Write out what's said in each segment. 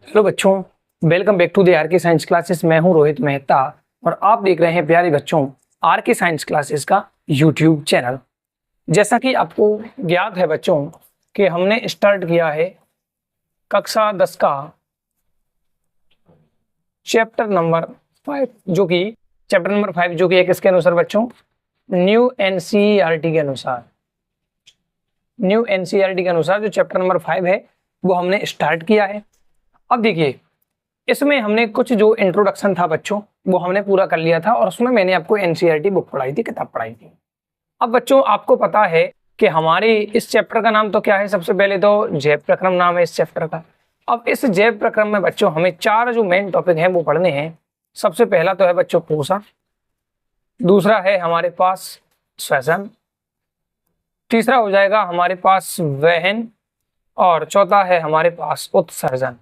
Hello बच्चों, welcome back to the R K science classes. मैं हूं रोहित मेहता और आप देख रहे हैं प्यारे बच्चों आर के साइंस क्लासेस का यूट्यूब चैनल। जैसा कि आपको ज्ञात है बच्चों कि हमने स्टार्ट किया है कक्षा 10 का चैप्टर नंबर 5 जो कि है किसके अनुसार बच्चों, न्यू एनसीईआरटी के अनुसार। न्यू एनसीईआरटी के अनुसार जो चैप्टर नंबर 5 है वो हमने स्टार्ट किया है। अब देखिए, इसमें हमने कुछ जो इंट्रोडक्शन था बच्चों वो हमने पूरा कर लिया था और उसमें मैंने आपको एनसीईआरटी बुक पढ़ाई थी, किताब पढ़ाई थी। अब बच्चों आपको पता है कि हमारे इस चैप्टर का नाम तो क्या है, सबसे पहले तो जैव प्रक्रम नाम है इस चैप्टर का। अब इस जैव प्रक्रम में बच्चों हमें 4 जो मेन टॉपिक हैं वो पढ़ने हैं। सबसे पहला तो है बच्चों पोषण, दूसरा है हमारे पास श्वसन, तीसरा हो जाएगा हमारे पास वहन और चौथा है हमारे पास उत्सर्जन।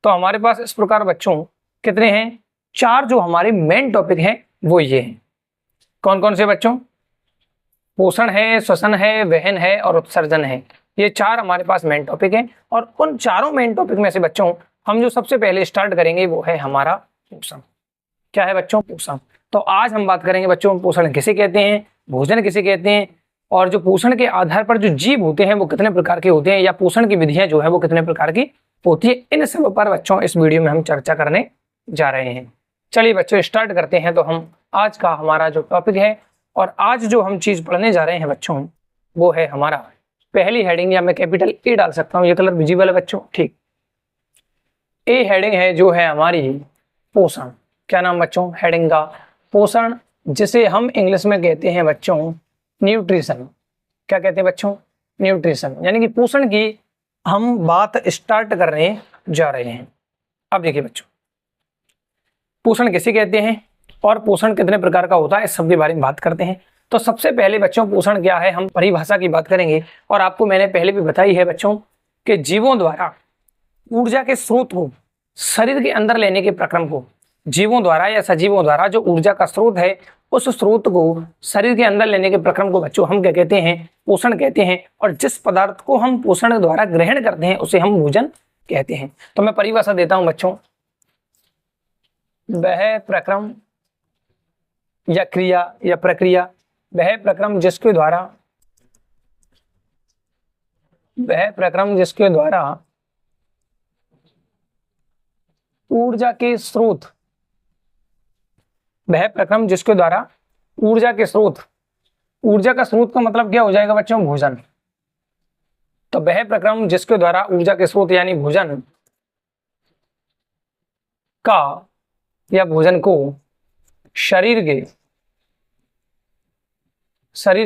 तो हमारे पास इस प्रकार बच्चों कितने हैं, 4 जो हमारे मेन टॉपिक हैं वो ये हैं। कौन कौन से बच्चों? पोषण है, श्वसन है, वहन है और उत्सर्जन है। ये 4 हमारे पास मेन टॉपिक हैं और उन चारों मेन टॉपिक में से बच्चों हम जो सबसे पहले स्टार्ट करेंगे वो है हमारा पोषण। क्या है बच्चों? पोषण। तो आज हम बात करेंगे बच्चों पोषण किसे कहते हैं, भोजन किसे कहते हैं और जो पोषण के आधार पर जो जीव होते हैं वो कितने प्रकार के होते हैं या पोषण की विधियां जो है वो कितने प्रकार की होती है, इन सब पर बच्चों इस वीडियो में हम चर्चा करने जा रहे हैं। चलिए बच्चों स्टार्ट करते हैं। तो हम आज का हमारा जो टॉपिक है और आज जो हम चीज पढ़ने जा रहे हैं बच्चों वो है हमारा पहली हेडिंग, या मैं कैपिटल ए डाल सकता हूं, ये कलर विजिबल है बच्चों, ठीक। ए हेडिंग है जो है हमारी पोषण। क्या नाम बच्चों हेडिंग का? पोषण, जिसे हम इंग्लिश में कहते हैं बच्चों न्यूट्रिशन। क्या कहते हैं बच्चों? न्यूट्रिशन। यानी कि पोषण की हम बात स्टार्ट करने जा रहे हैं। अब देखिए बच्चों, पोषण किसे कहते हैं और पोषण कितने प्रकार का होता है, इस सब के बारे में बात करते हैं। तो सबसे पहले बच्चों पोषण क्या है, हम परिभाषा की बात करेंगे। और आपको मैंने पहले भी बताई है बच्चों कि जीवों द्वारा ऊर्जा के स्रोत को शरीर के अंदर लेने के प्रक्रम को, जीवों द्वारा या सजीवों द्वारा जो ऊर्जा का स्रोत है उस स्रोत को शरीर के अंदर लेने के प्रक्रम को बच्चों हम क्या कहते हैं? पोषण कहते हैं। और जिस पदार्थ को हम पोषण द्वारा ग्रहण करते हैं उसे हम भोजन कहते हैं। तो मैं परिभाषा देता हूं बच्चों, वह प्रक्रम या क्रिया या प्रक्रिया, वह प्रक्रम जिसके द्वारा ऊर्जा के स्रोत, वह प्रक्रम जिसके द्वारा ऊर्जा के स्रोत, ऊर्जा का स्रोत का मतलब क्या हो जाएगा बच्चों? भोजन। तो वह प्रक्रम जिसके द्वारा ऊर्जा के स्रोत यानी भोजन का या भोजन को शरीर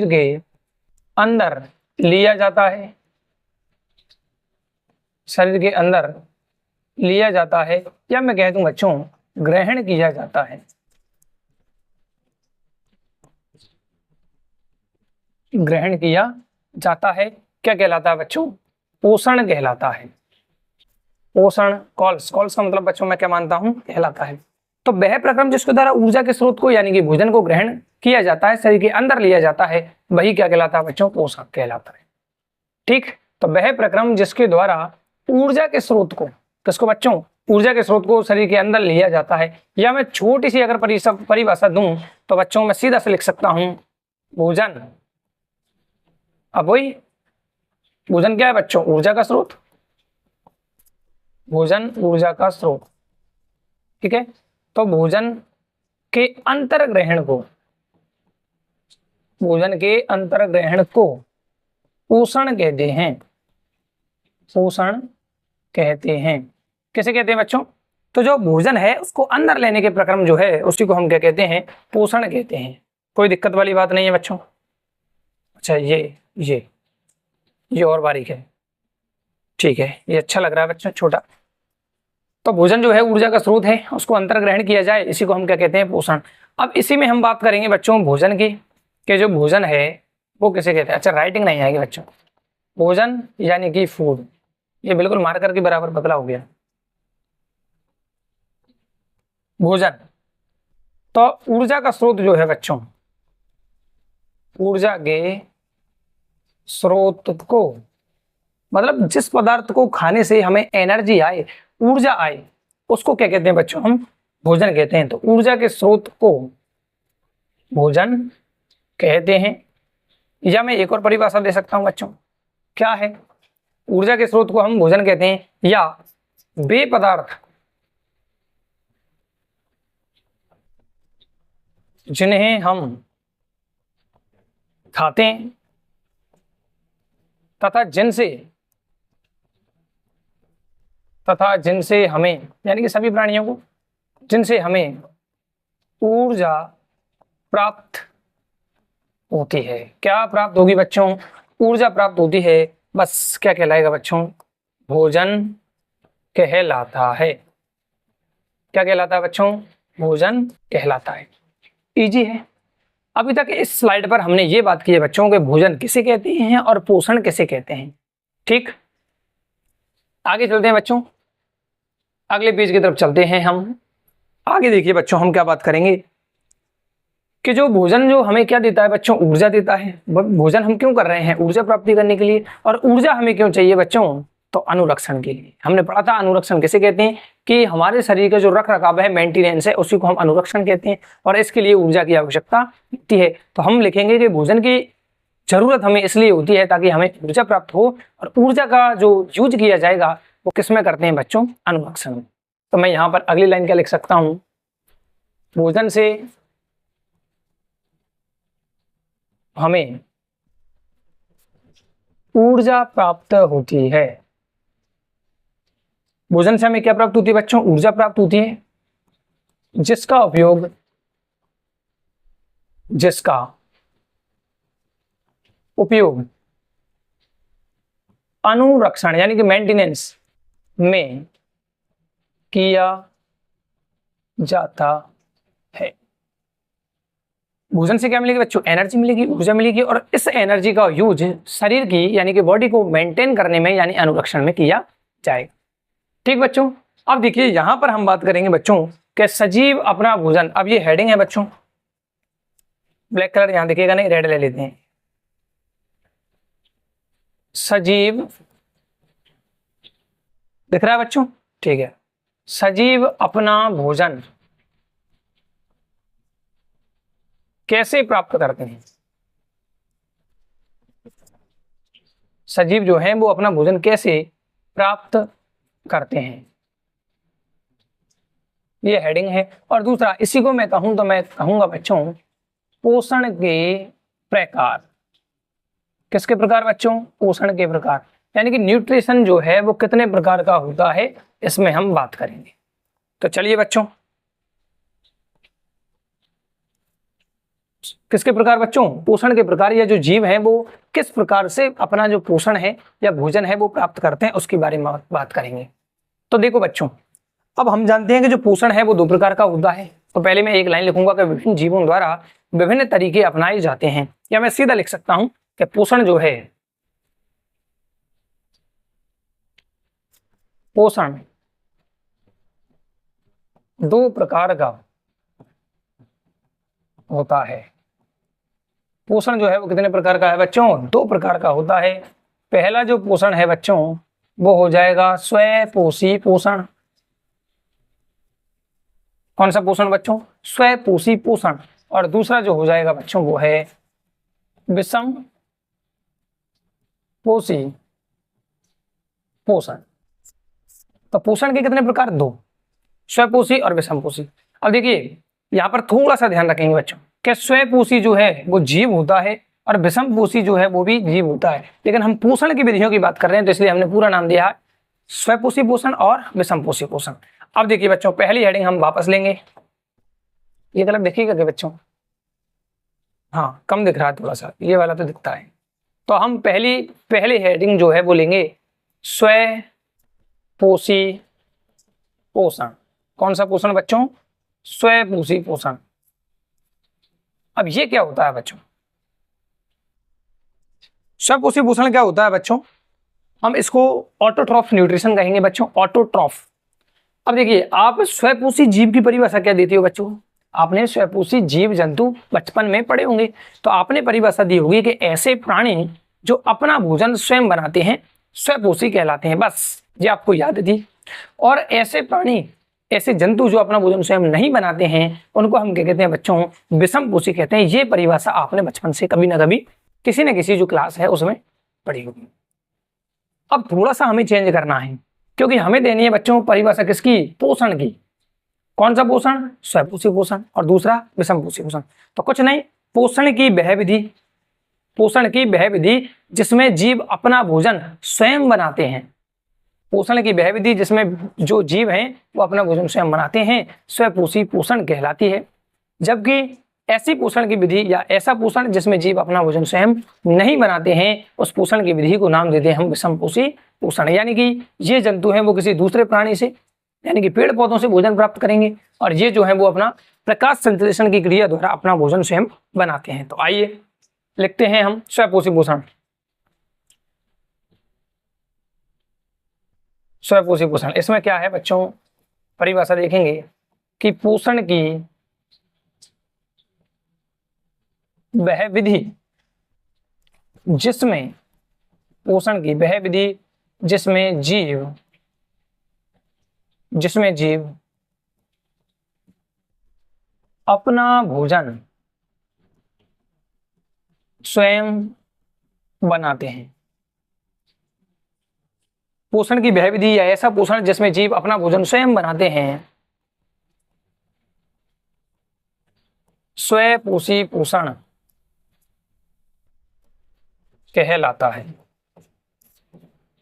के अंदर लिया जाता है, शरीर के अंदर लिया जाता है, या मैं कह दूं बच्चों ग्रहण किया जाता है। ग्रहण किया जाता है क्या कहलाता है बच्चों? पोषण कहलाता है। पोषण कॉल्स का मतलब बच्चों मैं क्या मानता हूं, कहलाता है। तो वह प्रक्रम जिसके द्वारा ऊर्जा के स्रोत को यानी कि भोजन को ग्रहण किया जाता है, शरीर के अंदर लिया जाता है, वही क्या कहलाता है बच्चों? पोषण कहलाता है। ठीक। तो वह प्रक्रम जिसके द्वारा ऊर्जा के स्रोत को, किसको बच्चों? ऊर्जा के स्रोत को शरीर के अंदर लिया जाता है। या मैं छोटी सी अगर परिभाषा दूं तो बच्चों मैं सीधा से लिख सकता हूं भोजन। अब वही भोजन क्या है बच्चों? ऊर्जा का स्रोत। भोजन ऊर्जा का स्रोत, ठीक है। तो भोजन के अंतर्ग्रहण को, भोजन के अंतर्ग्रहण को पोषण कहते हैं। पोषण कहते हैं। किसे कहते हैं बच्चों? तो जो भोजन है उसको अंदर लेने के प्रक्रम जो है उसी को हम क्या कहते हैं? पोषण कहते हैं। कोई दिक्कत वाली बात नहीं है बच्चों। अच्छा ये और बारीक है, ठीक है, ये अच्छा लग रहा है बच्चों, छोटा। तो भोजन जो है ऊर्जा का स्रोत है, उसको अंतर्ग्रहण किया जाए, इसी को हम क्या कहते हैं? पोषण। अब इसी में हम बात करेंगे बच्चों भोजन की, कि जो भोजन है वो किसे कहते हैं। अच्छा राइटिंग नहीं आएगी बच्चों। भोजन यानी कि फूड, ये बिल्कुल मार्कर के बराबर पतला हो गया। भोजन तो ऊर्जा का स्रोत जो है बच्चों, ऊर्जा के स्रोत को मतलब जिस पदार्थ को खाने से हमें एनर्जी आए ऊर्जा आए उसको क्या कहते हैं बच्चों, हम भोजन कहते हैं। तो ऊर्जा के स्रोत को भोजन कहते हैं। या मैं एक और परिभाषा दे सकता हूं बच्चों, क्या है, ऊर्जा के स्रोत को हम भोजन कहते हैं, या वे पदार्थ जिन्हें हम खाते हैं तथा जिनसे हमें, यानी कि सभी प्राणियों को, जिनसे हमें ऊर्जा प्राप्त होती है। क्या प्राप्त होगी बच्चों, ऊर्जा प्राप्त होती है। बस क्या कहलाएगा बच्चों, भोजन कहलाता है। क्या कहलाता है बच्चों, भोजन कहलाता है। इजी है। अभी तक इस स्लाइड पर हमने ये बात की है बच्चों के भोजन किसे कहते हैं और पोषण किसे कहते हैं। ठीक, आगे चलते हैं बच्चों, अगले पेज की तरफ चलते हैं हम। आगे देखिए बच्चों, हम क्या बात करेंगे कि जो भोजन जो हमें क्या देता है बच्चों, ऊर्जा देता है। भोजन हम क्यों कर रहे हैं, ऊर्जा प्राप्ति करने के लिए। और ऊर्जा हमें क्यों चाहिए बच्चों, तो अनुरक्षण के लिए। हमने पढ़ा था अनुरक्षण किसे कहते हैं, कि हमारे शरीर का जो रख रखाव है, मेंटेनेंस है, उसी को हम अनुरक्षण कहते हैं। और इसके लिए ऊर्जा की आवश्यकता होती है। तो हम लिखेंगे कि भोजन की जरूरत हमें इसलिए होती है ताकि हमें ऊर्जा प्राप्त हो। और ऊर्जा का जो यूज किया जाएगा वो किस में करते हैं बच्चों, अनुरक्षण में। तो मैं यहाँ पर अगली लाइन क्या लिख सकता हूँ, भोजन से हमें ऊर्जा प्राप्त होती है। भोजन से हमें क्या प्राप्त होती है बच्चों, ऊर्जा प्राप्त होती है, जिसका उपयोग अनुरक्षण यानी कि मेंटेनेंस में किया जाता है। भोजन से क्या मिलेगी बच्चों, एनर्जी मिलेगी, ऊर्जा मिलेगी। और इस एनर्जी का यूज शरीर की यानी कि बॉडी को मेंटेन करने में यानी अनुरक्षण में किया जाएगा। ठीक बच्चों, अब देखिए यहां पर हम बात करेंगे बच्चों कि सजीव अपना भोजन। अब ये हेडिंग है बच्चों, ब्लैक कलर यहां दिखेगा नहीं, रेड ले लेते हैं। सजीव दिख रहा है बच्चों, ठीक है। सजीव अपना भोजन कैसे प्राप्त करते हैं, सजीव जो हैं वो अपना भोजन कैसे प्राप्त करते हैं, ये हेडिंग है। और दूसरा, इसी को मैं कहूं तो मैं कहूंगा बच्चों पोषण के प्रकार। किसके प्रकार बच्चों, पोषण के प्रकार, यानी कि न्यूट्रिशन जो है वो कितने प्रकार का होता है, इसमें हम बात करेंगे। तो चलिए बच्चों, किसके प्रकार बच्चों, पोषण के प्रकार, या जो जीव है वो किस प्रकार से अपना जो पोषण है या भोजन है वो प्राप्त करते हैं, उसके बारे में बात करेंगे। तो देखो बच्चों, अब हम जानते हैं कि जो पोषण है वो दो प्रकार का होता है। तो पहले मैं एक लाइन लिखूंगा कि विभिन्न जीवों द्वारा विभिन्न तरीके अपनाए जाते हैं, या मैं सीधा लिख सकता हूं कि पोषण जो है, पोषण दो प्रकार का होता है। पोषण जो है वो कितने प्रकार का है बच्चों, दो प्रकार का होता है। पहला जो पोषण है बच्चों वो हो जाएगा स्वपोषी पोषण। कौन सा पोषण बच्चों, स्वपोषी पोषण। और दूसरा जो हो जाएगा बच्चों वो है विषम पोषी पोषण। तो पोषण के कितने प्रकार, दो, स्वपोषी और विषम पोषी। अब देखिए यहां पर थोड़ा सा ध्यान रखेंगे बच्चों कि स्वपोषी जो है वो जीव होता है और विषम पोषी जो है वो भी जीव होता है। लेकिन हम पोषण की विधियों की बात कर रहे हैं तो इसलिए हमने पूरा नाम दिया है स्वपोषी पोषण और विषम पोषी पोषण। अब देखिए बच्चों, पहली हेडिंग हम वापस लेंगे, ये गलत देखिएगा क्या बच्चों, हाँ कम दिख रहा है थोड़ा सा, ये वाला तो दिखता है। तो हम पहली हेडिंग जो है वो लेंगे स्वपोषी पोषण। कौन सा पोषण बच्चों, स्वपोषी पोषण। अब ये क्या होता है बच्चों, स्वपोषी पोषण क्या होता है बच्चों, हम इसको ऑटोट्रॉफ न्यूट्रिशन कहेंगे बच्चों, ऑटोट्रॉफ। अब देखिए आप स्वपोषी जीव की परिभाषा क्या देते हो बच्चों, आपने स्वपोषी जीव जंतु बचपन में पढ़े होंगे, तो आपने परिभाषा दी होगी कि ऐसे प्राणी जो अपना भोजन स्वयं बनाते हैं स्वपोषी कहलाते हैं। बस ये आपको याद थी। और ऐसे प्राणी, ऐसे जंतु जो अपना भोजन स्वयं नहीं बनाते हैं, उनको हम क्या कहते हैं बच्चों, विषमपोषी कहते हैं। ये परिभाषा आपने बचपन से कभी ना कभी किसी न किसी जो क्लास है उसमें पढ़ी होगी। अब थोड़ा सा हमें चेंज करना है, क्योंकि हमें देनी है बच्चों परिभाषा किसकी, पोषण की। कौन सा पोषण, स्वपोषी पोषण, और दूसरा विषमपोषी पोषण। तो कुछ नहीं, पोषण की वह विधि, पोषण की वह विधि जिसमें जीव अपना भोजन स्वयं बनाते हैं। पोषण की वह विधि जिसमें जो जीव हैं वो अपना भोजन स्वयं बनाते हैं, स्वपोषी पोषण कहलाती है। जबकि ऐसी पोषण की विधि या ऐसा पोषण जिसमें जीव अपना भोजन स्वयं नहीं बनाते हैं, उस पोषण की विधि को नाम देते हैं हम विषमपोषी पोषण। यानी कि ये जंतु हैं वो किसी दूसरे प्राणी से, यानी कि पेड़ पौधों से भोजन प्राप्त करेंगे, और ये जो है वो अपना प्रकाश संश्लेषण की क्रिया द्वारा अपना भोजन स्वयं बनाते हैं। तो आइए लिखते हैं हम स्वपोषी पोषण। स्वपोषी पोषण, इसमें क्या है बच्चों, परिभाषा देखेंगे कि पोषण की वह विधि जिसमें, पोषण की वह विधि जिसमें जीव अपना भोजन स्वयं बनाते हैं। पोषण की वह विधि या ऐसा पोषण जिसमें जीव अपना भोजन स्वयं बनाते हैं, स्वपोषी पोषण कहलाता है।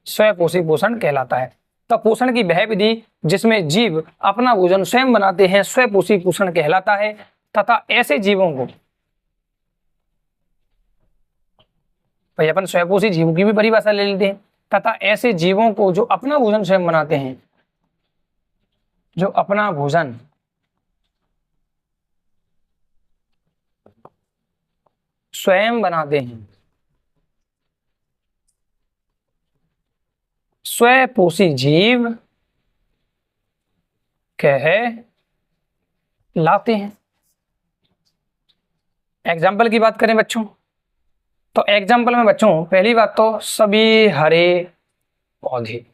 स्वपोषी पोषण कहलाता है। तो पोषण की वह विधि जिसमें जीव अपना भोजन स्वयं बनाते हैं, स्वपोषी पोषण कहलाता है। तथा ऐसे जीवों को, भाई अपन स्वपोषी जीवों की भी परिभाषा ले लेते हैं। तथा ऐसे जीवों को जो अपना भोजन स्वयं बनाते हैं, जो अपना भोजन स्वयं बनाते हैं, स्वपोषी जीव कहलाते हैं। एग्जाम्पल की बात करें बच्चों, तो एग्जाम्पल में बच्चों पहली बात तो सभी हरे पौधे,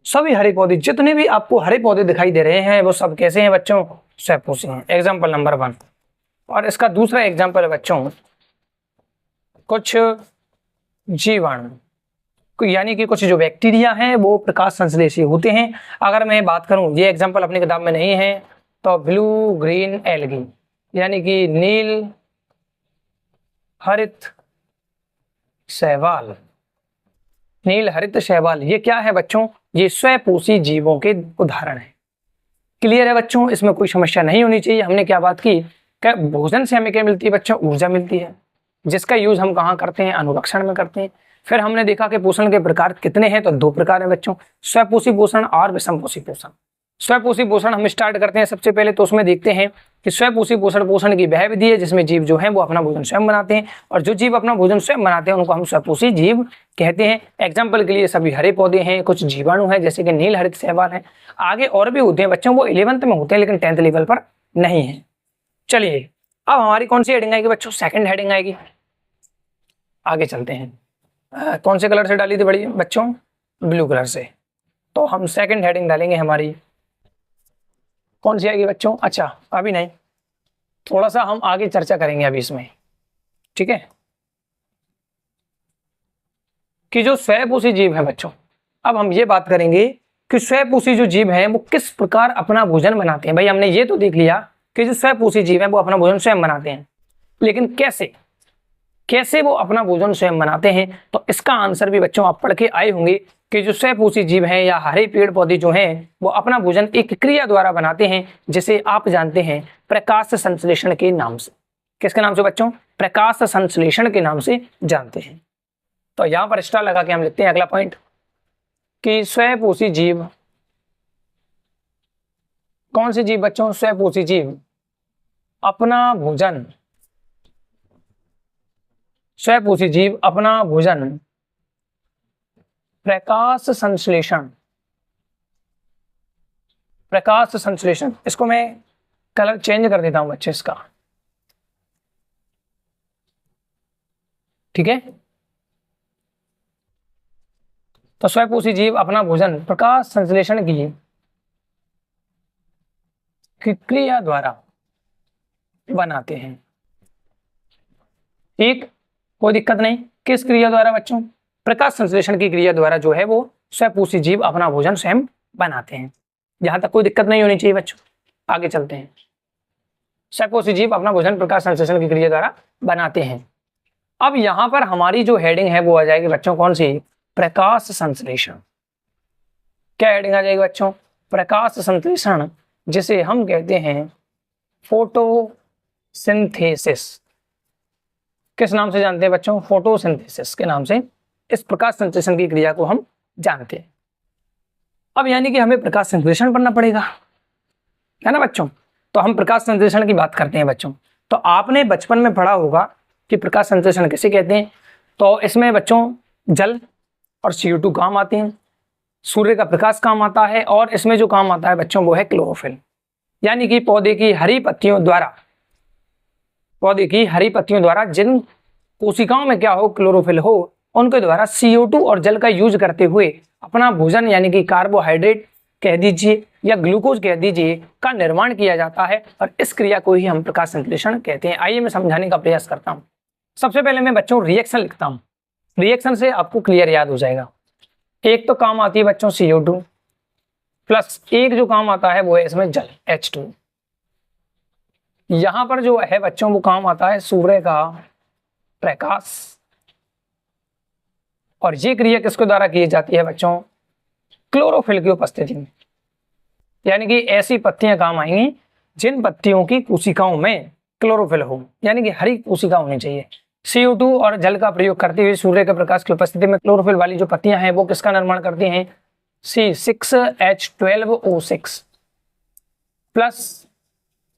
सभी हरे पौधे, जितने भी आपको हरे पौधे दिखाई दे रहे हैं वो सब कैसे हैं बच्चों, स्वपोषी हैं। Example number 1। और इसका दूसरा एग्जाम्पल है बच्चों, कुछ जीवाणु, यानी कि कुछ जो बैक्टीरिया हैं वो प्रकाश संश्लेषी होते हैं। अगर मैं बात करूं, ये एग्जाम्पल अपनी किताब में नहीं है, तो ब्लू ग्रीन एल्गी, यानी कि नील हरित शैवाल, नील हरित शैवाल, ये क्या है बच्चों, ये स्वपोषी जीवों के उदाहरण है। क्लियर है बच्चों, इसमें कोई समस्या नहीं होनी चाहिए। हमने क्या बात की, भोजन से हमें क्या मिलती है बच्चों, ऊर्जा मिलती है, जिसका यूज हम कहाँ करते हैं, अनुरक्षण में करते हैं। फिर हमने देखा कि पोषण के प्रकार कितने हैं, तो 2 प्रकार हैं बच्चों, स्वपोषी पोषण और विषमपोषी पोषण। स्वपोषी पोषण हम स्टार्ट करते हैं सबसे पहले, तो उसमें देखते हैं कि स्वपोषी पोषण, पोषण की वह विधि है जिसमें जीव जो है वो अपना भोजन स्वयं बनाते हैं, और जो जीव अपना भोजन स्वयं बनाते हैं उनको हम स्वपोषी जीव कहते हैं। एग्जाम्पल के लिए सभी हरे पौधे हैं, कुछ जीवाणु हैं जैसे कि नील हरित शैवाल है, आगे और भी होते हैं बच्चों, वो 11th में होते हैं लेकिन 10th लेवल पर नहीं है। चलिए अब हमारी कौन सी हेडिंग आएगी बच्चों, सेकंड हेडिंग आएगी। आगे चलते हैं। कौन से कलर से डाली थी बड़ी बच्चों, ब्लू कलर से, तो हम सेकंड हेडिंग डालेंगे हमारी, कौन सी आएगी बच्चों, अच्छा अभी नहीं, थोड़ा सा हम आगे चर्चा करेंगे अभी इसमें, ठीक है, कि जो स्वपोषी जीव है बच्चों, अब हम ये बात करेंगे कि स्वपोषी जो जीव है वो किस प्रकार अपना भोजन बनाते हैं। भाई हमने ये तो देख लिया कि जो स्वपोषी जीव है वो अपना भोजन स्वयं बनाते हैं, लेकिन कैसे वो अपना भोजन स्वयं बनाते हैं, तो इसका आंसर भी बच्चों आप पढ़ के आए होंगे कि जो स्वपोषी जीव हैं या हरे पेड़ पौधे जो हैं वो अपना भोजन एक क्रिया द्वारा बनाते हैं, जिसे आप जानते हैं प्रकाश संश्लेषण के नाम से। किसके नाम से बच्चों, प्रकाश संश्लेषण के नाम से जानते हैं। तो यहां पर स्टार लगा के हम लिखते हैं अगला पॉइंट कि स्वपोषी जीव, कौन से जीव बच्चों, स्वपोषी जीव अपना भोजन, स्वपोषी जीव अपना भोजन प्रकाश संश्लेषण, इसको मैं कलर चेंज कर देता हूं बच्चे इसका, ठीक है, तो स्वपोषी जीव अपना भोजन प्रकाश संश्लेषण की क्रिया द्वारा बनाते हैं। ठीक, कोई दिक्कत नहीं। किस क्रिया द्वारा बच्चों? प्रकाश संश्लेषण की क्रिया द्वारा जो है वो स्वपोषी जीव अपना भोजन स्वयं बनाते हैं। यहां तक कोई दिक्कत नहीं होनी चाहिए बच्चों। आगे चलते हैं। स्वपोषी जीव अपना भोजन प्रकाश संश्लेषण की क्रिया द्वारा बनाते हैं। अब यहां पर हमारी जो हेडिंग है वो आ जाएगी बच्चों कौन सी? प्रकाश संश्लेषण। क्या हेडिंग आ जाएगी बच्चों? प्रकाश संश्लेषण, जिसे हम कहते हैं फोटोसिंथेसिस। किस नाम से जानते हैं बच्चों? फोटोसिंथेसिस के नाम से इस प्रकाश संश्लेषण की क्रिया को हम जानते हैं। अब यानी कि हमें प्रकाश संश्लेषण करना पड़ेगा, है ना बच्चों? तो हम प्रकाश संश्लेषण की बात करते हैं बच्चों। तो आपने बचपन में पढ़ा होगा कि प्रकाश संश्लेषण किसे कहते हैं। तो इसमें बच्चों जल और CO2 काम आते हैं, सूर्य का प्रकाश काम आता है, और इसमें जो काम आता है बच्चों वो है क्लोरोफिल। यानी कि पौधे की हरी पत्तियों द्वारा जिन कोशिकाओं में क्या हो? क्लोरोफिल हो, उनके द्वारा CO2 और जल का यूज करते हुए अपना भोजन यानी कि कार्बोहाइड्रेट कह दीजिए या ग्लूकोज कह दीजिए का निर्माण किया जाता है, और इस क्रिया को ही हम प्रकाश संश्लेषण कहते हैं। आइए मैं समझाने का प्रयास करता हूं। सबसे पहले मैं बच्चों रिएक्शन लिखता हूं, रिएक्शन से आपको क्लियर याद हो जाएगा। एक तो काम आती है बच्चों CO2 प्लस एक जो काम आता है वो है इसमें जल H2। यहां पर जो है बच्चों वो काम आता है सूर्य का प्रकाश, और ये क्रिया किसके द्वारा की जाती है बच्चों? क्लोरोफिल की उपस्थिति में। यानी कि ऐसी पत्तियां काम आएंगी जिन पत्तियों की कोशिकाओं में क्लोरोफिल हो, यानी कि हरी कोशिका होनी चाहिए। CO2 और जल का प्रयोग करते हुए सूर्य के प्रकाश की उपस्थिति में क्लोरोफिल वाली जो पत्तियां हैं वो किसका निर्माण करती हैं? C6H12O6 प्लस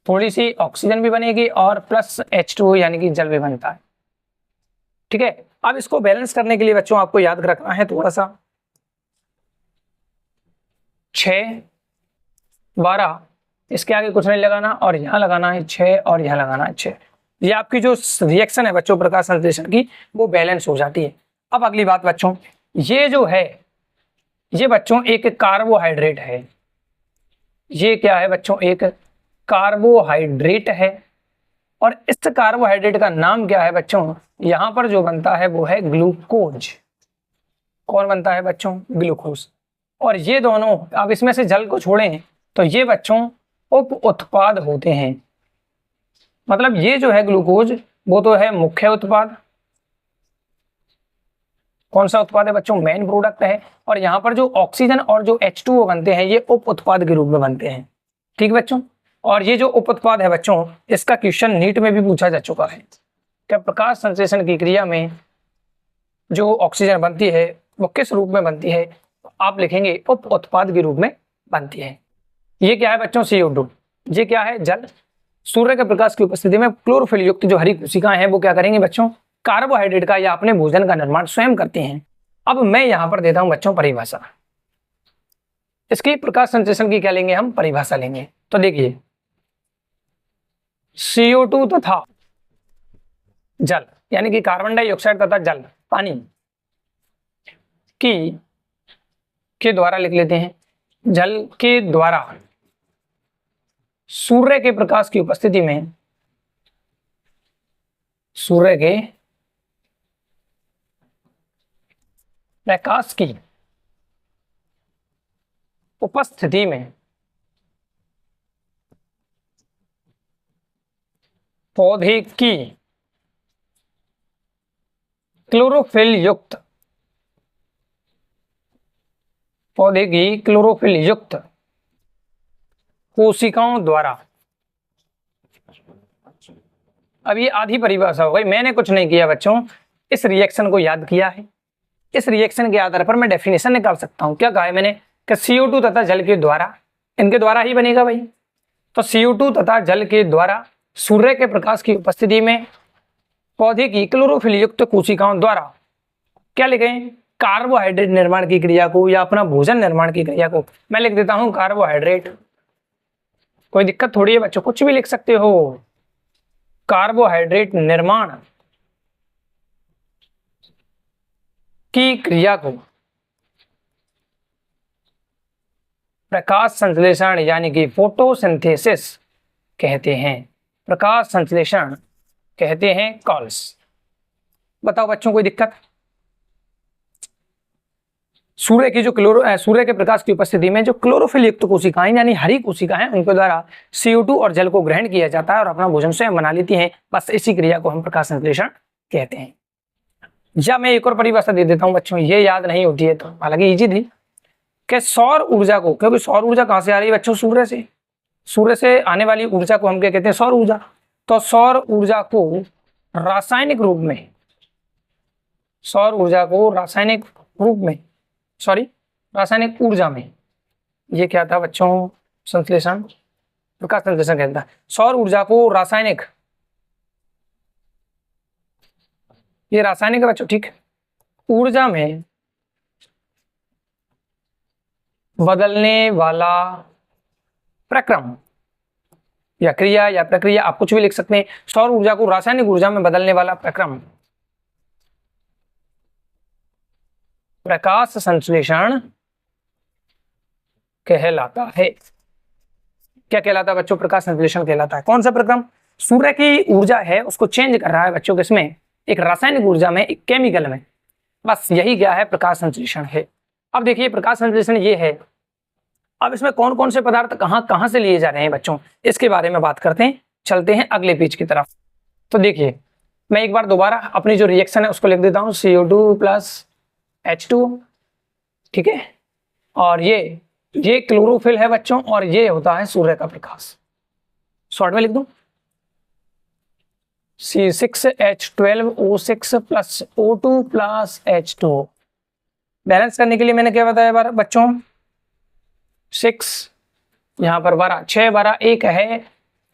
थोड़ी सी ऑक्सीजन भी बनेगी और प्लस H2O यानी कि जल भी बनता है। ठीक है, अब इसको बैलेंस करने के लिए बच्चों आपको याद रखना है थोड़ा सा 6 12, इसके आगे कुछ नहीं लगाना, और यहां लगाना है 6 और यहां लगाना है 6। ये आपकी जो रिएक्शन है बच्चों प्रकाश संश्लेषण की वो बैलेंस हो जाती है। अब अगली बात बच्चों, ये जो है ये बच्चों एक कार्बोहाइड्रेट है। ये क्या है बच्चों? एक कार्बोहाइड्रेट है, और इस कार्बोहाइड्रेट का नाम क्या है बच्चों? यहां पर जो बनता है वो है ग्लूकोज। कौन बनता है बच्चों? ग्लूकोज। और ये दोनों, अब इसमें से जल को छोड़ें तो ये बच्चों उप उत्पाद होते हैं। मतलब ये जो है ग्लूकोज वो तो है मुख्य उत्पाद। कौन सा उत्पाद है बच्चों? मेन प्रोडक्ट है। और यहाँ पर जो ऑक्सीजन और जो H2O बनते हैं ये उप उत्पाद के रूप में बनते हैं। ठीक बच्चों, और ये जो उप उत्पाद है बच्चों इसका क्वेश्चन नीट में भी पूछा जा चुका है कि प्रकाश संश्लेषण की क्रिया में जो ऑक्सीजन बनती है वो किस रूप में बनती है? तो आप लिखेंगे उप उत्पाद के रूप में बनती है। ये क्या है बच्चों? CO2। ये क्या है? जल। सूर्य के प्रकाश की उपस्थिति में क्लोरोफिल युक्त जो हरी कोशिकाएं हैं वो क्या करेंगे बच्चों? कार्बोहाइड्रेट का या अपने भोजन का निर्माण स्वयं करते हैं। अब मैं यहां पर देता हूं बच्चों परिभाषा। इसकी प्रकाश संश्लेषण की क्या लेंगे हम? परिभाषा लेंगे। तो देखिए CO2 तथा जल यानी कि कार्बन डाइऑक्साइड तथा जल पानी के द्वारा लिख लेते हैं। जल के द्वारा सूर्य के प्रकाश की उपस्थिति में सूर्य के प्रकाश की उपस्थिति में पौधे की क्लोरोफिल युक्त कोशिकाओं द्वारा। अब ये आधी परिभाषा हो गई, मैंने कुछ नहीं किया बच्चों, इस रिएक्शन को याद किया है। इस रिएक्शन के आधार पर मैं डेफिनेशन निकाल सकता हूं। क्या कहा है मैंने? कि CO2 तथा जल के द्वारा, इनके द्वारा ही बनेगा भाई। तो CO2 तथा जल के द्वारा सूर्य के प्रकाश की उपस्थिति में पौधे की क्लोरोफिल युक्त कोशिकाओं द्वारा क्या लिखें? कार्बोहाइड्रेट निर्माण की क्रिया को या अपना भोजन निर्माण की क्रिया को मैं लिख देता हूं कार्बोहाइड्रेट। कोई दिक्कत थोड़ी है बच्चों, कुछ भी लिख सकते हो। कार्बोहाइड्रेट निर्माण की क्रिया को प्रकाश संश्लेषण यानी कि फोटोसिंथेसिस कहते हैं, प्रकाश संश्लेषण कहते हैं कॉल्स। बताओ बच्चों कोई दिक्कत? सूर्य की जो सूर्य के प्रकाश की उपस्थिति में जो क्लोरोफिल युक्त कोशिकाएं यानी हरी कोशिकाएं उनके द्वारा CO2 और जल को ग्रहण किया जाता है और अपना भोजन स्वयं बना लेती हैं। बस इसी क्रिया को हम प्रकाश संश्लेषण कहते हैं। या मैं एक और परिभाषा दे देता हूं बच्चों, ये याद नहीं होती है तो, हालांकि इजी थी, कि सौर ऊर्जा को, क्योंकि सौर ऊर्जा कहां से आ रही है बच्चों? सूर्य से आने वाली ऊर्जा को हम क्या कहते हैं? सौर ऊर्जा। तो सौर ऊर्जा को रासायनिक रूप में, सौर ऊर्जा को रासायनिक रूप में, रासायनिक ऊर्जा में, ये क्या था बच्चों? संश्लेषण, प्रकाश संश्लेषण कहता है। सौर ऊर्जा को रासायनिक, ये रासायनिक है बच्चों, ठीक, ऊर्जा में बदलने वाला प्रक्रम या क्रिया या प्रक्रिया, आप कुछ भी लिख सकते हैं। सौर ऊर्जा को रासायनिक ऊर्जा में बदलने वाला प्रक्रम प्रकाश संश्लेषण कहलाता है। क्या कहलाता है बच्चों? प्रकाश संश्लेषण कहलाता है। कौन सा प्रक्रम? सूर्य की ऊर्जा है उसको चेंज कर रहा है बच्चों, किसमें? एक रासायनिक ऊर्जा में, एक केमिकल में। बस यही क्या है? प्रकाश संश्लेषण है। अब देखिए प्रकाश संश्लेषण ये है। अब इसमें कौन कौन से पदार्थ कहां कहां से लिए जा रहे हैं बच्चों, इसके बारे में बात करते हैं। चलते हैं अगले पेज की तरफ। तो देखिए मैं एक बार दोबारा अपनी जो रिएक्शन है उसको लिख देता हूं, CO2 प्लस H2, ठीक है। और ये क्लोरोफिल है बच्चों, और ये होता है सूर्य का प्रकाश। शॉर्ट में लिख दूं, C6H12O6 plus O2 plus H2। Balance करने के लिए मैंने क्या बताया बच्चों? 6, यहाँ पर 12, 6 12 1 है,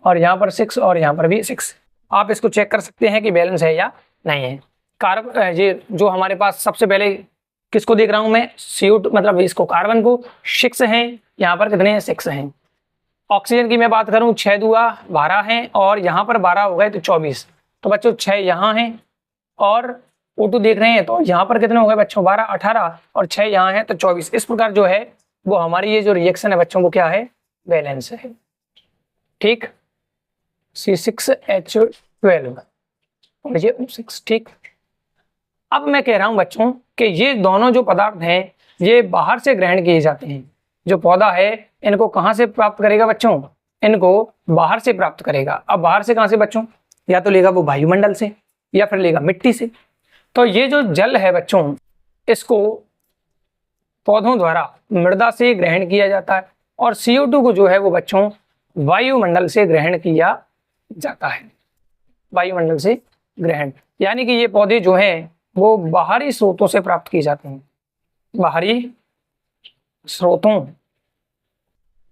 और यहाँ पर 6 और यहाँ पर भी 6। आप इसको चेक कर सकते हैं कि बैलेंस है या नहीं है। ये जो हमारे पास सबसे पहले किसको देख रहा हूं मैं? CO2, मतलब इसको, कार्बन को। 6 हैं, यहाँ पर कितने हैं? 6 हैं। ऑक्सीजन की मैं बात करूं, 6 दूआ 12 हैं, और यहाँ पर 12 हो गए तो 24। तो बच्चों 6 यहाँ हैं, और O2 देख रहे हैं तो यहाँ पर कितने हो गए बच्चों? 12 18, और 6 यहाँ है तो 24। इस प्रकार जो है वो हमारी ये जो रिएक्शन है बच्चों, वो क्या है? बैलेंस है, ठीक। C6H12 और ये O6, ठीक। अब मैं कह रहा हूं बच्चों कि ये दोनों जो पदार्थ हैं ये बाहर से ग्रहण किए जाते हैं। जो पौधा है इनको कहां से प्राप्त करेगा बच्चों? इनको बाहर से प्राप्त करेगा। अब बाहर से कहां से बच्चों? या तो लेगा वो वायुमंडल से, या फिर लेगा मिट्टी से। तो ये जो जल है बच्चों, इसको पौधों द्वारा मृदा से ग्रहण किया जाता है, और CO2 को जो है वो बच्चों वायुमंडल से ग्रहण किया जाता है। वायुमंडल से ग्रहण, यानी कि ये पौधे जो हैं वो बाहरी स्रोतों से प्राप्त किए जाते हैं। बाहरी स्रोतों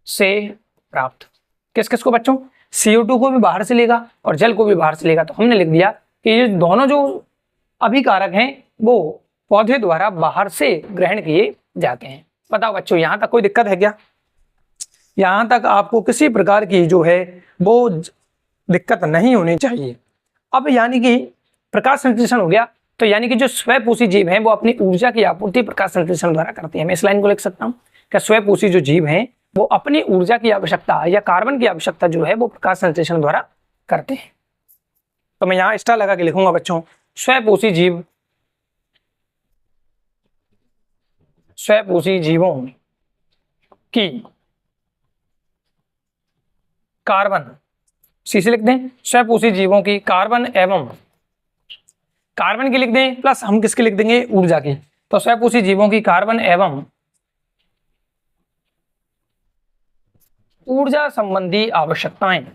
से प्राप्त, किस किस को बच्चों? CO2 को भी बाहर से लेगा और जल को भी बाहर से लेगा। तो हमने लिख दिया कि ये दोनों जो अभिकारक हैं वो पौधे द्वारा बाहर से ग्रहण किए जाते हैं। बताओ बच्चों यहां तक कोई दिक्कत है क्या? यहां तक आपको किसी प्रकार की जो है वो दिक्कत नहीं होनी चाहिए। अब यानी कि प्रकाश संश्लेषण हो गया, तो यानी कि जो स्वयंपोषी जीव हैं वो अपनी ऊर्जा की आपूर्ति प्रकाश संश्लेषण द्वारा करते हैं। मैं इस लाइन को लिख सकता हूं कि स्वयंपोषी जो जीव हैं वो अपनी ऊर्जा की आवश्यकता या कार्बन की आवश्यकता जो है वो प्रकाश संश्लेषण द्वारा करते हैं। तो मैं यहां स्टार लगा के लिखूंगा बच्चों, स्वयंपोषी जीव, स्वयंपोषी जीवों की कार्बन, सी से लिख दें, स्वयंपोषी जीवों की कार्बन एवं, कार्बन की लिख दें प्लस हम किसकी लिख देंगे? ऊर्जा की। तो स्वयंपोषी जीवों की कार्बन एवं ऊर्जा संबंधी आवश्यकताएं,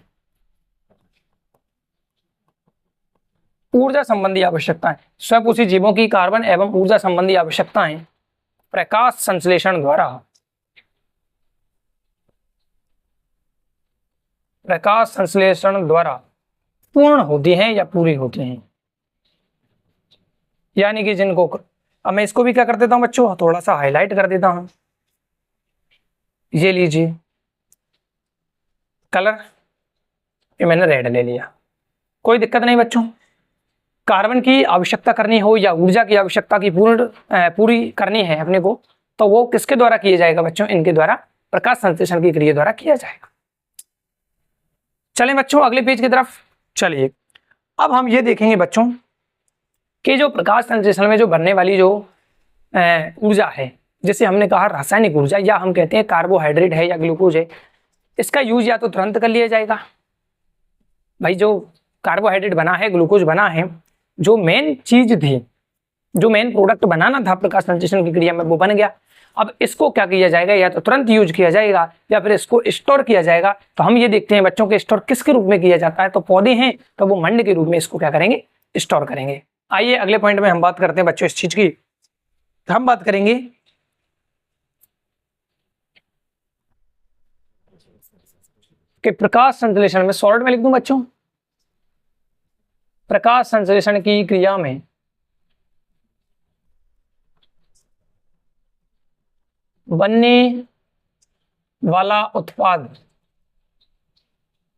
ऊर्जा संबंधी आवश्यकताएं, स्वयंपोषी जीवों की कार्बन एवं ऊर्जा संबंधी आवश्यकताएं प्रकाश संश्लेषण द्वारा, प्रकाश संश्लेषण द्वारा पूर्ण होती हैं या पूरी होती हैं। यानी कि जिनको, अब मैं इसको भी क्या कर देता हूं बच्चों, थोड़ा सा हाईलाइट कर देता हूं। ये लीजिए कलर, ये मैंने रेड ले लिया, कोई दिक्कत नहीं बच्चों। कार्बन की आवश्यकता करनी हो या ऊर्जा की आवश्यकता की पूरी करनी है अपने को, तो वो किसके द्वारा किया जाएगा बच्चों? इनके द्वारा प्रकाश संश्लेषण की क्रिया द्वारा किया जाएगा। चलें बच्चों अगले पेज की तरफ। चलिए अब हम ये देखेंगे बच्चों कि जो प्रकाश संश्लेषण में जो बनने वाली जो ऊर्जा है, जैसे हमने कहा रासायनिक ऊर्जा, या हम कहते हैं कार्बोहाइड्रेट है या ग्लूकोज है, इसका यूज या तो तुरंत कर लिया जाएगा। भाई जो कार्बोहाइड्रेट बना है, ग्लूकोज बना है, जो मेन चीज थी, जो मेन प्रोडक्ट बनाना था प्रकाश संश्लेषण की क्रिया में, वो बन गया। अब इसको क्या किया जाएगा, या तो तुरंत यूज किया जाएगा या फिर इसको स्टोर किया जाएगा। तो हम ये देखते हैं बच्चों के स्टोर किसके रूप में किया जाता है, तो पौधे हैं तो वो मंड के रूप में इसको क्या करेंगे, स्टोर करेंगे। आइए अगले पॉइंट में हम बात करते हैं बच्चों इस चीज की। हम बात करेंगे कि प्रकाश संश्लेषण में, शॉर्ट में लिख दूं बच्चों, प्रकाश संश्लेषण की क्रिया में बनने वाला उत्पाद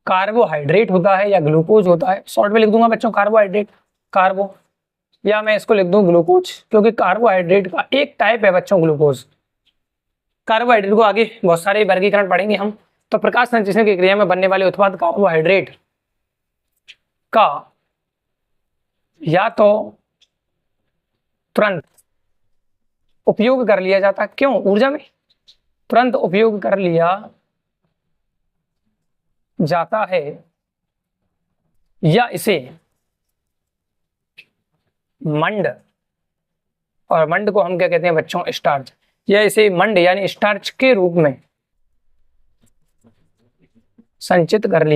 कार्बोहाइड्रेट होता है या ग्लूकोज होता है। शॉर्ट में लिख दूंगा बच्चों कार्बोहाइड्रेट, कार्बो, या मैं इसको लिख दूं ग्लूकोज, क्योंकि कार्बोहाइड्रेट का एक टाइप है बच्चों ग्लूकोज। कार्बोहाइड्रेट को आगे बहुत सारे वर्गीकरण पढ़ेंगे हम। तो प्रकाश संश्लेषण की क्रिया में बनने वाले उत्पाद कार्बोहाइड्रेट का या तो तुरंत उपयोग कर लिया जाता है, क्यों, ऊर्जा में तुरंत उपयोग कर लिया जाता है, या इसे मंड, और मंड को हम क्या कहते हैं बच्चों, स्टार्च, या इसे मंड यानी स्टार्च के रूप में संचित कर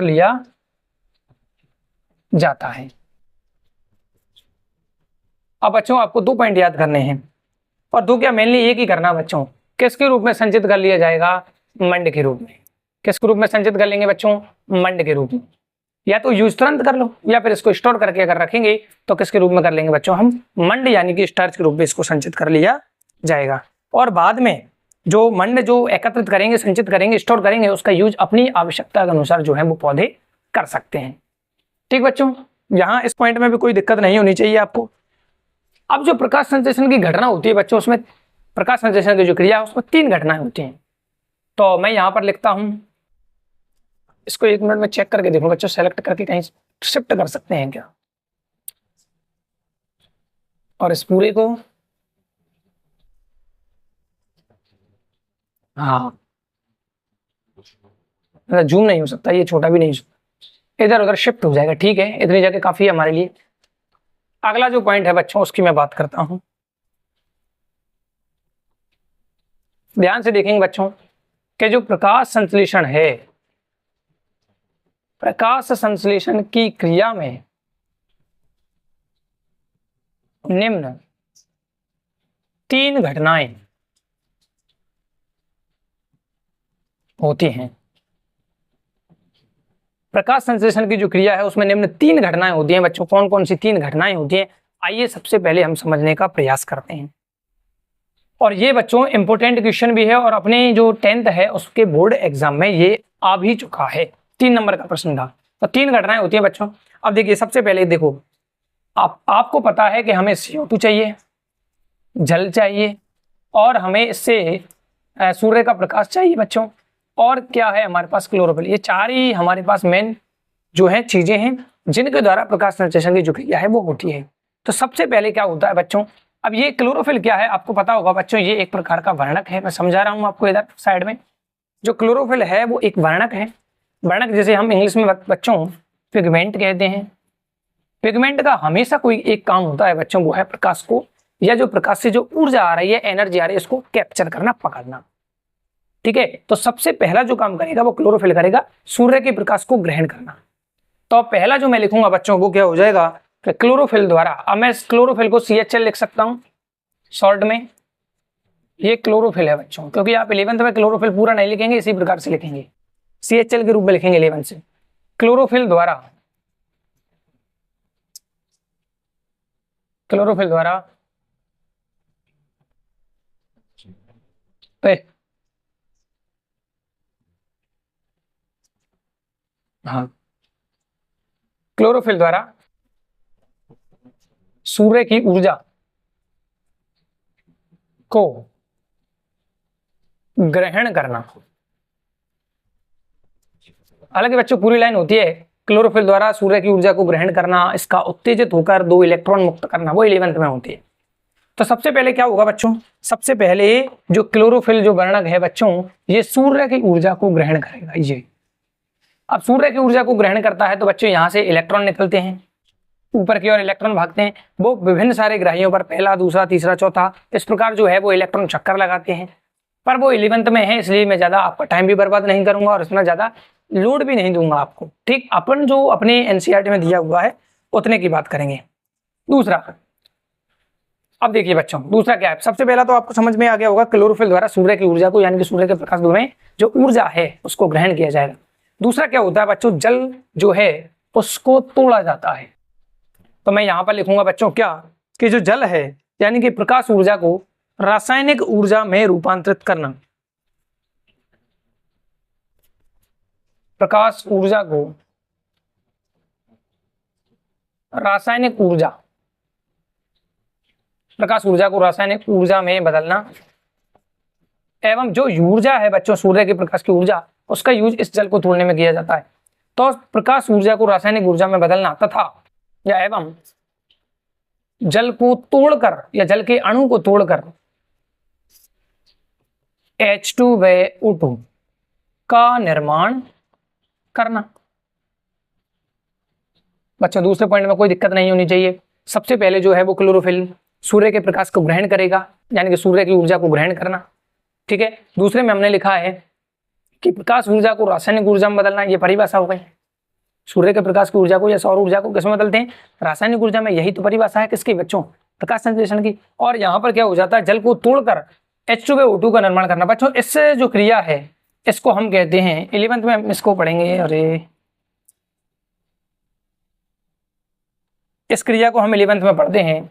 लिया जाता है। अब बच्चों आपको 2 पॉइंट याद करने हैं, और 2 क्या, मेनली एक ही करना बच्चों। किसके रूप में संचित कर लिया जाएगा, मंड के रूप में। किसके रूप में संचित कर लेंगे बच्चों, मंड के रूप में। या तो यूज तुरंत कर लो, या फिर इसको स्टोर करके अगर रखेंगे तो किसके रूप में कर लेंगे बच्चों, हम मंड यानी कि स्टार्च के रूप में इसको संचित कर लिया जाएगा। और बाद में जो मंड जो एकत्रित करेंगे, संचित करेंगे, स्टोर करेंगे, उसका यूज अपनी आवश्यकता के अनुसार जो है वो पौधे कर सकते हैं। ठीक बच्चों, यहाँ इस पॉइंट में भी कोई दिक्कत नहीं होनी चाहिए आपको। अब जो प्रकाश संश्लेषण की घटना होती है बच्चों, उसमें प्रकाश संश्लेषण की जो क्रिया है उसमें 3 घटनाएं होती हैं। तो मैं यहाँ पर लिखता हूं, इसको 1 मिनट में चेक करके देखो बच्चों, सेलेक्ट करके कहीं शिफ्ट कर सकते हैं क्या, और इस पूरे को, हाँ जूम नहीं हो सकता, ये छोटा भी नहीं हो सकता, इधर उधर शिफ्ट हो जाएगा। ठीक है, इतनी जगह काफी है हमारे लिए। अगला जो पॉइंट है बच्चों उसकी मैं बात करता हूं, ध्यान से देखेंगे बच्चों कि जो प्रकाश संश्लेषण है, प्रकाश संश्लेषण की क्रिया में निम्न 3 घटनाएं होती हैं। प्रकाश संश्लेषण की जो क्रिया है उसमें निम्न 3 घटनाएं होती हैं बच्चों। कौन कौन सी 3 घटनाएं होती हैं, आइए सबसे पहले हम समझने का प्रयास करते हैं। और ये बच्चों इंपोर्टेंट क्वेश्चन भी है, और अपने जो 10th है उसके बोर्ड एग्जाम में ये आ भी चुका है, 3 नंबर का प्रश्न था। तो 3 घटनाएं होती हैं बच्चों। अब देखिए सबसे पहले देखो, आपको पता है कि हमें CO2 चाहिए, जल चाहिए, और हमें इससे सूर्य का प्रकाश चाहिए बच्चों, और क्या है हमारे पास, क्लोरोफिल। ये 4 ही हमारे पास मेन जो है चीजें हैं जिनके द्वारा प्रकाश संश्लेषण की जो क्रिया है वो होती है। तो सबसे पहले क्या होता है बच्चों, अब ये क्लोरोफिल क्या है आपको पता होगा बच्चों, ये एक प्रकार का वर्णक है। मैं समझा रहा हूं आपको इधर साइड में, जो क्लोरोफिल है वो एक वर्णक है। वर्णक जिसे हम इंग्लिश में बच्चों पिगमेंट कहते हैं। पिगमेंट का हमेशा कोई एक काम होता है बच्चों, वो है प्रकाश को, या जो प्रकाश से जो ऊर्जा आ रही है, एनर्जी आ रही है, उसको कैप्चर करना, पकड़ना। ठीक है, तो सबसे पहला जो काम करेगा वो क्लोरोफिल करेगा, सूर्य के प्रकाश को ग्रहण करना। तो पहला जो मैं लिखूंगा बच्चों वो क्या हो जाएगा, क्लोरोफिल द्वारा। अब मैं क्लोरोफिल को CHL लिख सकता हूं शॉर्ट में, ये क्लोरोफिल है बच्चों, क्योंकि आप 11th में क्लोरोफिल पूरा नहीं लिखेंगे, इसी प्रकार से लिखेंगे, CHL के रूप में लिखेंगे 11 से। क्लोरोफिल द्वारा, क्लोरोफिल द्वारा हाँ, क्लोरोफिल द्वारा सूर्य की ऊर्जा को ग्रहण करना। हालांकि बच्चों पूरी लाइन होती है क्लोरोफिल द्वारा सूर्य की ऊर्जा को ग्रहण करना, इसका उत्तेजित होकर 2 इलेक्ट्रॉन मुक्त करना, वो 11th में होती है। तो सबसे पहले क्या होगा बच्चों, सबसे पहले जो क्लोरोफिल जो वर्णक है बच्चों, ये सूर्य की ऊर्जा को ग्रहण करेगा। ये अब सूर्य की ऊर्जा को ग्रहण करता है तो बच्चों यहां से इलेक्ट्रॉन निकलते हैं, ऊपर की ओर इलेक्ट्रॉन भागते हैं, वो विभिन्न सारे ग्राहियों पर पहला, दूसरा, तीसरा, चौथा, इस प्रकार जो है वो इलेक्ट्रॉन चक्कर लगाते हैं। पर वो 11th में है, इसलिए मैं ज्यादा आपका टाइम भी बर्बाद नहीं करूंगा और इसमें ज्यादा लोड भी नहीं दूंगा आपको। ठीक, अपन जो अपने एनसीईआरटी में दिया हुआ है उतने की बात करेंगे। दूसरा, अब देखिए बच्चों, दूसरा क्या है, सबसे पहला तो आपको समझ में आ गया होगा क्लोरोफिल द्वारा सूर्य की ऊर्जा को, यानी कि सूर्य के प्रकाश में जो ऊर्जा है उसको ग्रहण किया जाएगा। दूसरा क्या होता है बच्चों, जल जो है उसको तोड़ा जाता है। तो मैं यहां पर लिखूंगा बच्चों क्या, कि जो जल है यानी कि प्रकाश ऊर्जा को रासायनिक ऊर्जा में रूपांतरित करना। प्रकाश ऊर्जा को रासायनिक ऊर्जा, प्रकाश ऊर्जा को रासायनिक ऊर्जा में बदलना, एवं जो ऊर्जा है बच्चों सूर्य के प्रकाश की ऊर्जा, उसका यूज इस जल को तोड़ने में किया जाता है। तो प्रकाश ऊर्जा को रासायनिक ऊर्जा में बदलना तथा या एवं जल को तोड़कर या जल के अणु को तोड़कर H2 व O2 का निर्माण करना। बच्चों दूसरे पॉइंट में कोई दिक्कत नहीं होनी चाहिए। सबसे पहले जो है वो क्लोरोफिल सूर्य के प्रकाश को ग्रहण करेगा, यानी कि सूर्य की ऊर्जा को ग्रहण करना। ठीक है, दूसरे में हमने लिखा है कि प्रकाश ऊर्जा को रासायनिक ऊर्जा में बदलना, ये परिभाषा हो गई। सूर्य के प्रकाश की ऊर्जा को या सौर ऊर्जा को किसमें बदलते हैं, रासायनिक ऊर्जा में। यही तो परिभाषा है किसकी बच्चों, प्रकाश संश्लेषण की। और यहाँ पर क्या हो जाता है, जल को तोड़कर H2O2 का निर्माण करना। बच्चों इससे जो क्रिया है इसको हम कहते हैं, 11th में हम इसको पढ़ेंगे, अरे इस क्रिया को हम 11th में पढ़ते हैं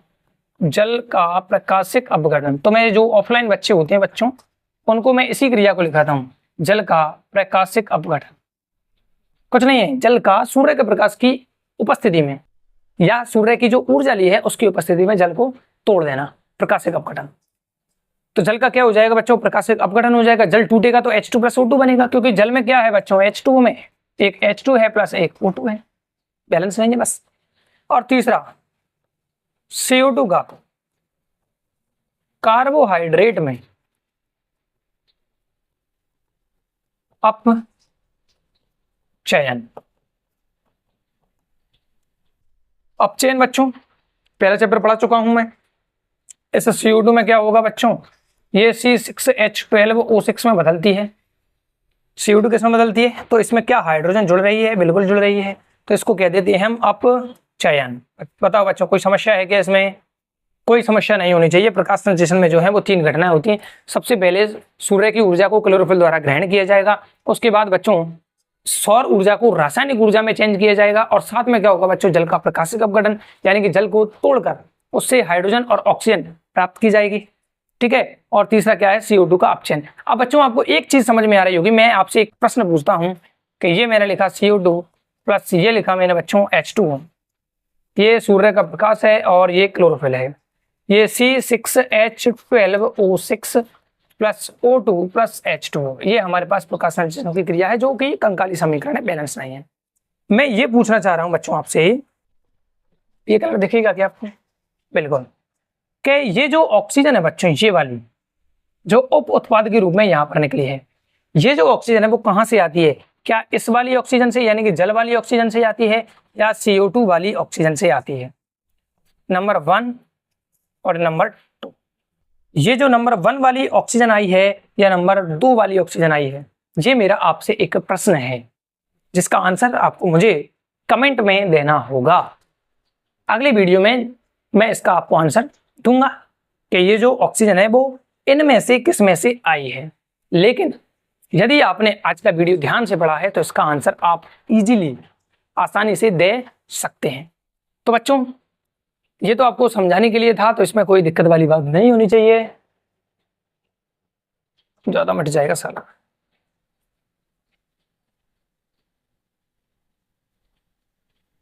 जल का प्रकाशिक अपघटन। तो मैं जो ऑफलाइन बच्चे होते हैं बच्चों, उनको मैं इसी क्रिया को लिखाता हूं, जल का प्रकाशिक अपघटन। कुछ नहीं है, जल का सूर्य के प्रकाश की उपस्थिति में या सूर्य की जो ऊर्जा ली है उसकी उपस्थिति में जल को तोड़ देना, प्रकाशिक अपघटन। तो जल का क्या हो जाएगा बच्चों, प्रकाशिक अपघटन हो जाएगा। जल टूटेगा तो H2+O2 बनेगा, क्योंकि जल में क्या है बच्चों, H2 में एक H2 है प्लस एक O2 है, बैलेंस नहीं है बस। और तीसरा CO2 का कार्बोहाइड्रेट में अपचयन। अपचयन बच्चों पहला चैप्टर पढ़ा चुका हूं मैं। इस CO2 में क्या होगा बच्चों, ये C6H12O6 में बदलती है। CO2 किसमें बदलती है, तो इसमें क्या हाइड्रोजन जुड़ रही है, बिल्कुल जुड़ रही है, तो इसको कह देते हैं हम अपचयन। बताओ बच्चों कोई समस्या है क्या इसमें, कोई समस्या नहीं होनी चाहिए। प्रकाश संश्लेषण में जो है वो 3 घटनाएं होती हैं। सबसे पहले सूर्य की ऊर्जा को क्लोरोफिल द्वारा ग्रहण किया जाएगा, उसके बाद बच्चों सौर ऊर्जा को रासायनिक ऊर्जा में चेंज किया जाएगा, और साथ में क्या होगा बच्चों, जल का प्रकाशिक अपघटन, यानी कि जल को तोड़कर उससे हाइड्रोजन और ऑक्सीजन प्राप्त की जाएगी। ठीक है, और तीसरा क्या है, CO2 का अपचयन। अब बच्चों आपको एक चीज समझ में आ रही होगी, मैं आपसे एक प्रश्न पूछता हूं कि ये मैंने लिखा CO2 प्लस ये लिखा मैंने बच्चों H2O, ये सूर्य का प्रकाश है और ये क्लोरोफिल है। ये C6H12O6 plus O2 plus H2O, ये हमारे पास प्रकाश संश्लेषण की क्रिया है, जो कि कंकाली समीकरण है, बैलेंस नहीं है। मैं ये पूछना चाह रहा हूं बच्चों आपसे, ये कलर दिखेगा क्या आपको, बिल्कुल, कि ये जो ऑक्सीजन है बच्चों, ये वाली जो उप उत्पाद के रूप में यहाँ पर निकली है, ये जो ऑक्सीजन है वो कहाँ से आती है, क्या इस वाली ऑक्सीजन से यानी कि जल वाली ऑक्सीजन से आती है या CO2 वाली ऑक्सीजन से आती है। नंबर 1 और नंबर 2, ये जो नंबर 1 वाली ऑक्सीजन आई है या नंबर 2 वाली ऑक्सीजन आई है, ये मेरा आपसे एक प्रश्न है जिसका आंसर आपको मुझे कमेंट में देना होगा। अगली वीडियो में मैं इसका आपको आंसर दूंगा कि ये जो ऑक्सीजन है वो इनमें से किस में से आई है। लेकिन यदि आपने आज का वीडियो ध्यान से पढ़ा है तो इसका आंसर आप इजीली आसानी से दे सकते हैं। तो बच्चों ये तो आपको समझाने के लिए था, तो इसमें कोई दिक्कत वाली बात नहीं होनी चाहिए। ज्यादा मिट जाएगा साला।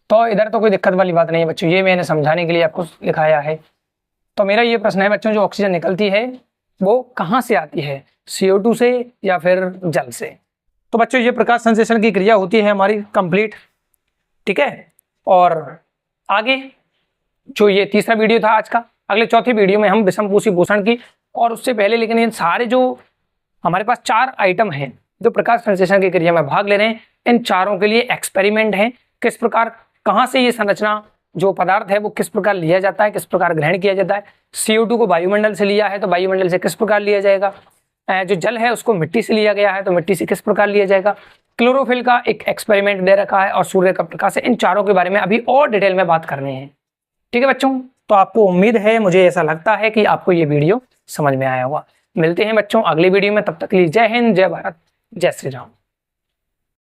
तो इधर तो कोई दिक्कत वाली बात नहीं है बच्चों, ये मैंने समझाने के लिए आपको लिखाया है। तो मेरा ये प्रश्न है बच्चों, जो ऑक्सीजन निकलती है वो कहाँ से आती है, CO2 से या फिर जल से। तो बच्चों ये प्रकाश संश्लेषण की क्रिया होती है हमारी कंप्लीट, ठीक है। और आगे जो ये तीसरा वीडियो था आज का, अगले चौथी वीडियो में हम विषमकोशी पोषण की, और उससे पहले लेकिन ये सारे जो हमारे पास 4 आइटम हैं जो प्रकाश संश्लेषण की क्रिया में भाग ले रहे हैं, इन चारों के लिए एक्सपेरिमेंट है, किस प्रकार कहाँ से ये संरचना जो पदार्थ है वो किस प्रकार लिया जाता है, किस प्रकार ग्रहण किया जाता है। CO2 को वायुमंडल से लिया है तो वायुमंडल से किस प्रकार लिया जाएगा, जो जल है उसको मिट्टी से लिया गया है तो मिट्टी से किस प्रकार लिया जाएगा। क्लोरोफिल का एक एक्सपेरिमेंट दे रखा है और सूर्य का प्रकाश है। इन चारों के बारे में अभी और डिटेल में बात करनी है, ठीक है बच्चों। तो आपको उम्मीद है, मुझे ऐसा लगता है कि आपको ये वीडियो समझ में आया होगा। मिलते हैं बच्चों अगले वीडियो में, तब तक के लिए जय हिंद, जय भारत, जय श्री राम।